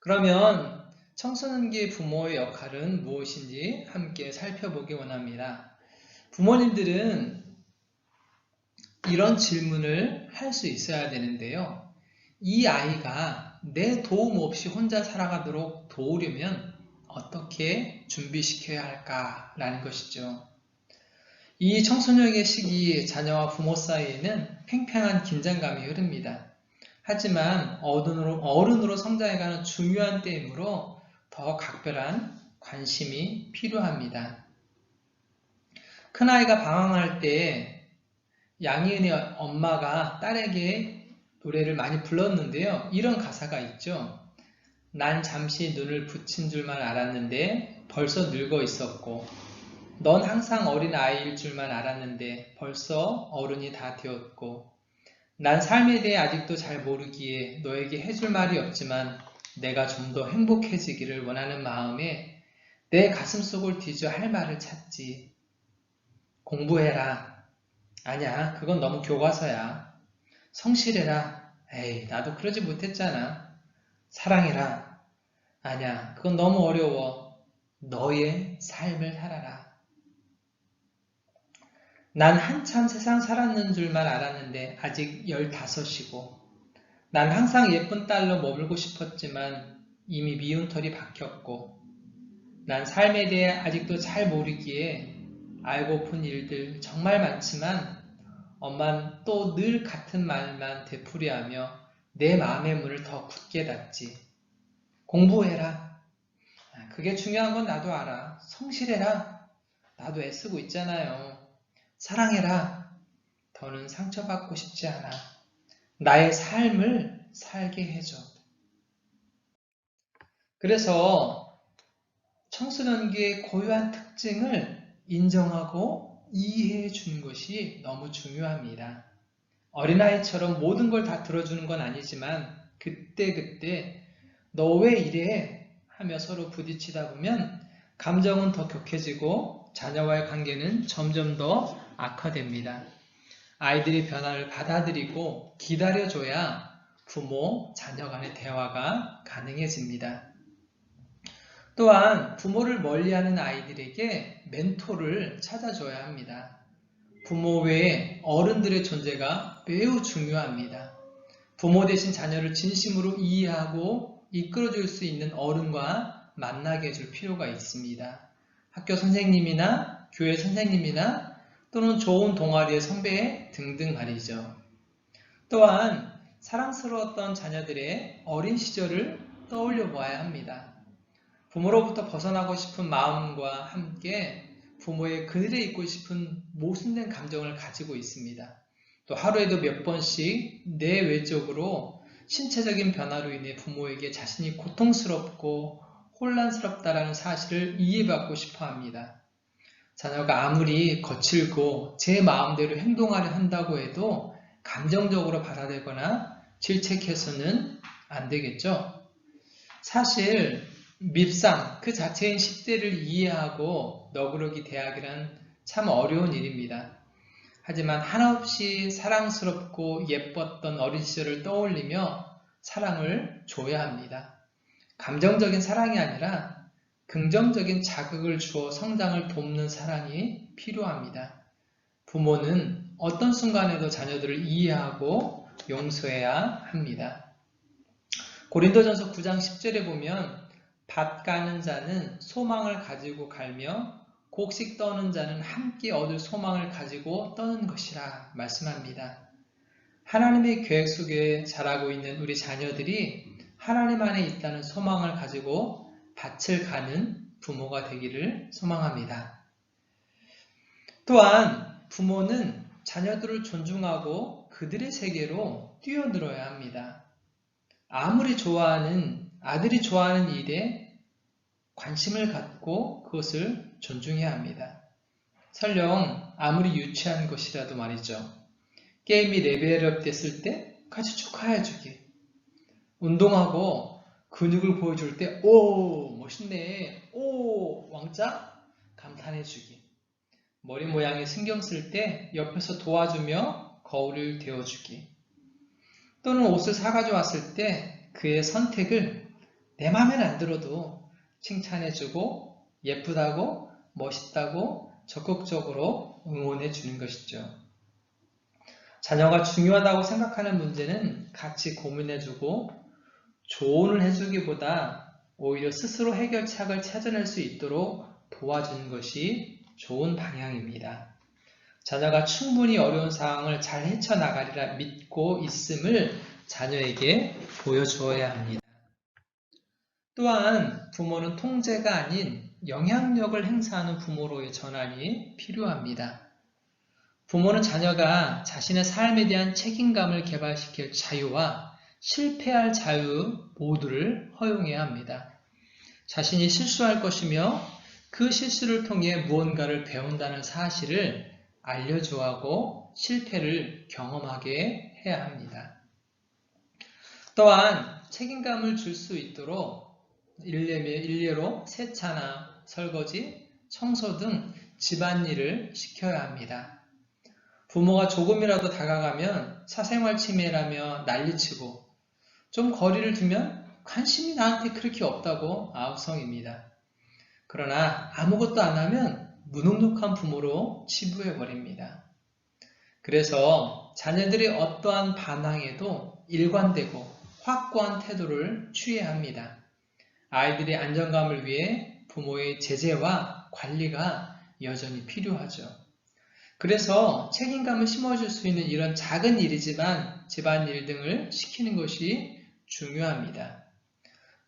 그러면 청소년기 부모의 역할은 무엇인지 함께 살펴보기 원합니다. 부모님들은 이런 질문을 할 수 있어야 되는데요. 이 아이가 내 도움 없이 혼자 살아가도록 도우려면 어떻게 준비시켜야 할까라는 것이죠. 이 청소년의 시기 자녀와 부모 사이에는 팽팽한 긴장감이 흐릅니다. 하지만 어른으로 성장해가는 중요한 때이므로 더 각별한 관심이 필요합니다. 큰아이가 방황할 때 양희은의 엄마가 딸에게 노래를 많이 불렀는데요. 이런 가사가 있죠. 난 잠시 눈을 붙인 줄만 알았는데 벌써 늙어 있었고 넌 항상 어린 아이일 줄만 알았는데 벌써 어른이 다 되었고 난 삶에 대해 아직도 잘 모르기에 너에게 해줄 말이 없지만 내가 좀 더 행복해지기를 원하는 마음에 내 가슴속을 뒤져 할 말을 찾지. 공부해라. 아냐, 그건 너무 교과서야. 성실해라. 에이, 나도 그러지 못했잖아. 사랑해라. 아냐, 그건 너무 어려워. 너의 삶을 살아라. 난 한참 세상 살았는 줄만 알았는데 아직 15이고 난 항상 예쁜 딸로 머물고 싶었지만 이미 미운 털이 박혔고 난 삶에 대해 아직도 잘 모르기에 알고픈 일들 정말 많지만 엄만 또 늘 같은 말만 되풀이하며 내 마음의 문을 더 굳게 닫지. 공부해라. 그게 중요한 건 나도 알아. 성실해라. 나도 애쓰고 있잖아요. 사랑해라. 더는 상처받고 싶지 않아. 나의 삶을 살게 해줘. 그래서 청소년기의 고유한 특징을 인정하고 이해해 주는 것이 너무 중요합니다. 어린아이처럼 모든 걸 다 들어주는 건 아니지만 그때그때 너 왜 이래? 하며 서로 부딪히다 보면 감정은 더 격해지고 자녀와의 관계는 점점 더 악화됩니다. 아이들이 변화를 받아들이고 기다려줘야 부모, 자녀 간의 대화가 가능해집니다. 또한 부모를 멀리하는 아이들에게 멘토를 찾아줘야 합니다. 부모 외에 어른들의 존재가 매우 중요합니다. 부모 대신 자녀를 진심으로 이해하고 이끌어줄 수 있는 어른과 만나게 해줄 필요가 있습니다. 학교 선생님이나 교회 선생님이나 또는 좋은 동아리의 선배 등등 말이죠. 또한 사랑스러웠던 자녀들의 어린 시절을 떠올려 보아야 합니다. 부모로부터 벗어나고 싶은 마음과 함께 부모의 그늘에 있고 싶은 모순된 감정을 가지고 있습니다. 또 하루에도 몇 번씩 내외적으로 신체적인 변화로 인해 부모에게 자신이 고통스럽고 혼란스럽다라는 사실을 이해받고 싶어 합니다. 자녀가 아무리 거칠고 제 마음대로 행동하려 한다고 해도 감정적으로 받아들거나 질책해서는 안 되겠죠. 사실 밉상 그 자체인 10대를 이해하고 너그러기 대하기란 참 어려운 일입니다. 하지만 한없이 사랑스럽고 예뻤던 어린 시절을 떠올리며 사랑을 줘야 합니다. 감정적인 사랑이 아니라 긍정적인 자극을 주어 성장을 돕는 사랑이 필요합니다. 부모는 어떤 순간에도 자녀들을 이해하고 용서해야 합니다. 고린도전서 9장 10절에 보면 밭 가는 자는 소망을 가지고 갈며 곡식 떠는 자는 함께 얻을 소망을 가지고 떠는 것이라 말씀합니다. 하나님의 계획 속에 자라고 있는 우리 자녀들이 하나님 안에 있다는 소망을 가지고 밭을 가는 부모가 되기를 소망합니다. 또한 부모는 자녀들을 존중하고 그들의 세계로 뛰어들어야 합니다. 아들이 좋아하는 일에 관심을 갖고 그것을 존중해야 합니다. 설령 아무리 유치한 것이라도 말이죠. 게임이 레벨업 됐을 때 같이 축하해주기. 운동하고 근육을 보여줄 때 오 멋있네, 오 왕자 감탄해주기. 머리 모양에 신경 쓸 때 옆에서 도와주며 거울을 대어주기. 또는 옷을 사가져 왔을 때 그의 선택을 내 맘에는 안 들어도 칭찬해주고 예쁘다고 멋있다고 적극적으로 응원해 주는 것이죠. 자녀가 중요하다고 생각하는 문제는 같이 고민해주고 조언을 해주기보다 오히려 스스로 해결책을 찾아낼 수 있도록 도와주는 것이 좋은 방향입니다. 자녀가 충분히 어려운 상황을 잘 헤쳐나가리라 믿고 있음을 자녀에게 보여주어야 합니다. 또한 부모는 통제가 아닌 영향력을 행사하는 부모로의 전환이 필요합니다. 부모는 자녀가 자신의 삶에 대한 책임감을 개발시킬 자유와 실패할 자유 모두를 허용해야 합니다. 자신이 실수할 것이며 그 실수를 통해 무언가를 배운다는 사실을 알려줘야 하고 실패를 경험하게 해야 합니다. 또한 책임감을 줄 수 있도록 일례로 세차나 설거지, 청소 등 집안일을 시켜야 합니다. 부모가 조금이라도 다가가면 사생활 침해라며 난리치고 좀 거리를 두면 관심이 나한테 그렇게 없다고 아우성입니다. 그러나 아무것도 안 하면 무능력한 부모로 치부해버립니다. 그래서 자녀들이 어떠한 반항에도 일관되고 확고한 태도를 취해야 합니다. 아이들의 안정감을 위해 부모의 제재와 관리가 여전히 필요하죠. 그래서 책임감을 심어줄 수 있는 이런 작은 일이지만 집안일 등을 시키는 것이 중요합니다.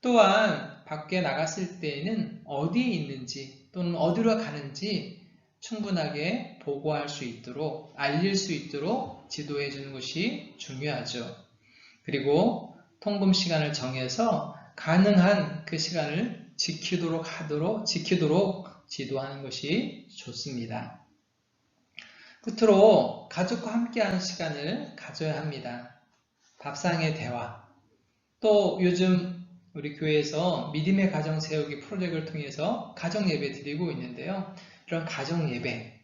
또한 밖에 나갔을 때에는 어디에 있는지 또는 어디로 가는지 충분하게 보고할 수 있도록 알릴 수 있도록 지도해 주는 것이 중요하죠. 그리고 통금 시간을 정해서 가능한 그 시간을 지키도록 지도하는 것이 좋습니다. 끝으로 가족과 함께하는 시간을 가져야 합니다. 밥상의 대화, 또 요즘 우리 교회에서 믿음의 가정 세우기 프로젝트를 통해서 가정 예배 드리고 있는데요. 이런 가정 예배,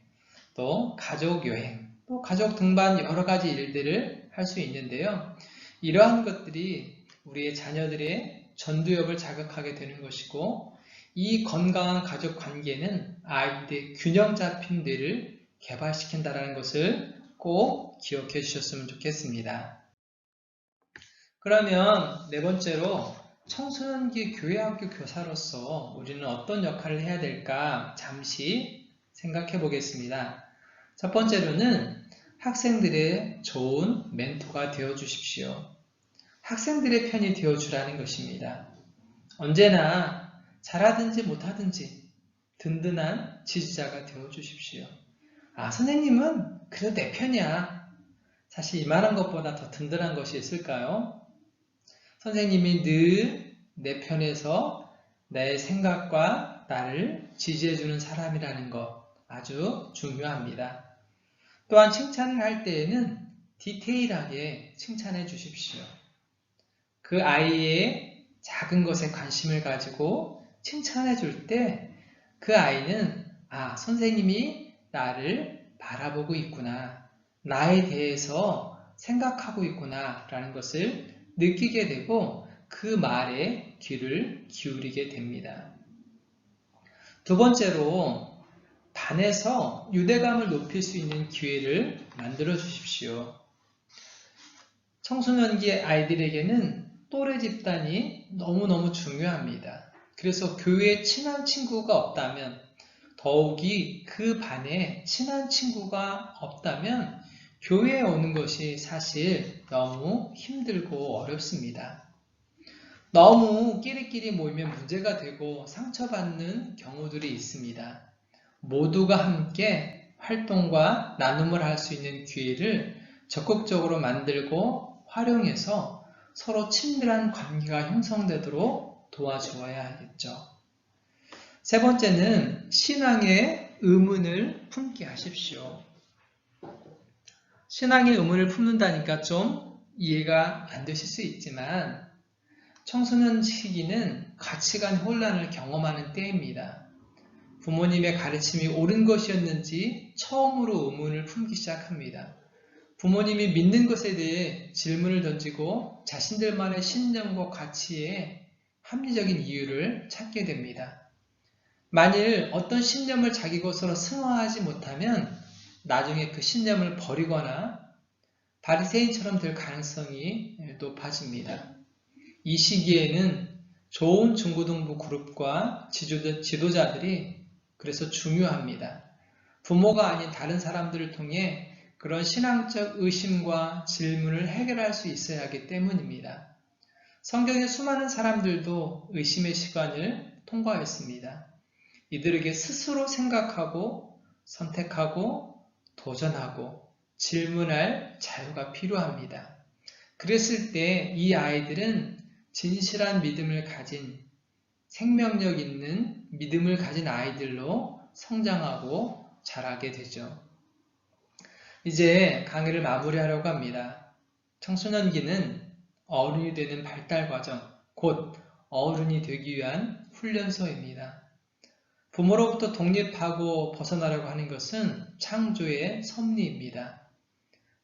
또 가족 여행, 또 가족 등반 여러 가지 일들을 할 수 있는데요. 이러한 것들이 우리의 자녀들의 전두엽을 자극하게 되는 것이고 이 건강한 가족 관계는 아이들의 균형 잡힌 뇌를 개발시킨다는 것을 꼭 기억해 주셨으면 좋겠습니다. 그러면 네 번째로 청소년기 교회학교 교사로서 우리는 어떤 역할을 해야 될까 잠시 생각해 보겠습니다. 첫 번째로는 학생들의 좋은 멘토가 되어 주십시오. 학생들의 편이 되어 주라는 것입니다. 언제나 잘하든지 못하든지 든든한 지지자가 되어 주십시오. 선생님은 그래도 내 편이야. 사실 이만한 것보다 더 든든한 것이 있을까요? 선생님이 늘 내 편에서 내 생각과 나를 지지해주는 사람이라는 것 아주 중요합니다. 또한 칭찬을 할 때에는 디테일하게 칭찬해 주십시오. 그 아이의 작은 것에 관심을 가지고 칭찬해 줄 때 그 아이는 선생님이 나를 바라보고 있구나. 나에 대해서 생각하고 있구나 라는 것을 느끼게 되고 그 말에 귀를 기울이게 됩니다. 두 번째로 반에서 유대감을 높일 수 있는 기회를 만들어 주십시오. 청소년기 아이들에게는 또래 집단이 너무너무 중요합니다. 그래서 교회에 친한 친구가 없다면 더욱이 그 반에 친한 친구가 없다면 교회에 오는 것이 사실 너무 힘들고 어렵습니다. 너무 끼리끼리 모이면 문제가 되고 상처받는 경우들이 있습니다. 모두가 함께 활동과 나눔을 할 수 있는 기회를 적극적으로 만들고 활용해서 서로 친밀한 관계가 형성되도록 도와주어야 하겠죠. 세 번째는 신앙의 의문을 품게 하십시오. 신앙의 의문을 품는다니까 좀 이해가 안 되실 수 있지만 청소년 시기는 가치관 혼란을 경험하는 때입니다. 부모님의 가르침이 옳은 것이었는지 처음으로 의문을 품기 시작합니다. 부모님이 믿는 것에 대해 질문을 던지고 자신들만의 신념과 가치에 합리적인 이유를 찾게 됩니다. 만일 어떤 신념을 자기 것으로 승화하지 못하면 나중에 그 신념을 버리거나 바리새인처럼 될 가능성이 높아집니다. 이 시기에는 좋은 중고등부 그룹과 지도자들이 그래서 중요합니다. 부모가 아닌 다른 사람들을 통해 그런 신앙적 의심과 질문을 해결할 수 있어야 하기 때문입니다. 성경의 수많은 사람들도 의심의 시간을 통과했습니다. 이들에게 스스로 생각하고 선택하고 도전하고 질문할 자유가 필요합니다. 그랬을 때 이 아이들은 진실한 믿음을 가진 생명력 있는 믿음을 가진 아이들로 성장하고 자라게 되죠. 이제 강의를 마무리하려고 합니다. 청소년기는 어른이 되는 발달 과정, 곧 어른이 되기 위한 훈련소입니다. 부모로부터 독립하고 벗어나려고 하는 것은 창조의 섭리입니다.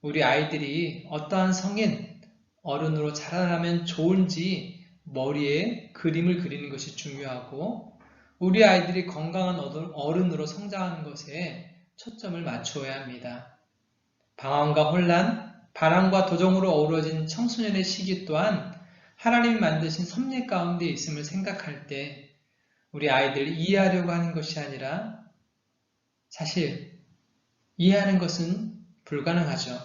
우리 아이들이 어떠한 성인, 어른으로 자라나면 좋은지 머리에 그림을 그리는 것이 중요하고 우리 아이들이 건강한 어른으로 성장하는 것에 초점을 맞추어야 합니다. 방황과 혼란, 반항과 도정으로 어우러진 청소년의 시기 또한 하나님이 만드신 섭리 가운데 있음을 생각할 때 우리 아이들을 이해하려고 하는 것이 아니라 사실 이해하는 것은 불가능하죠.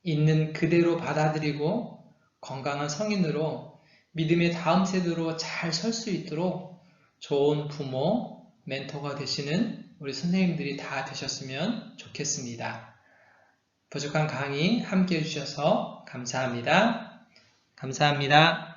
있는 그대로 받아들이고 건강한 성인으로 믿음의 다음 세대로 잘 설 수 있도록 좋은 부모, 멘토가 되시는 우리 선생님들이 다 되셨으면 좋겠습니다. 부족한 강의 함께 해주셔서 감사합니다. 감사합니다.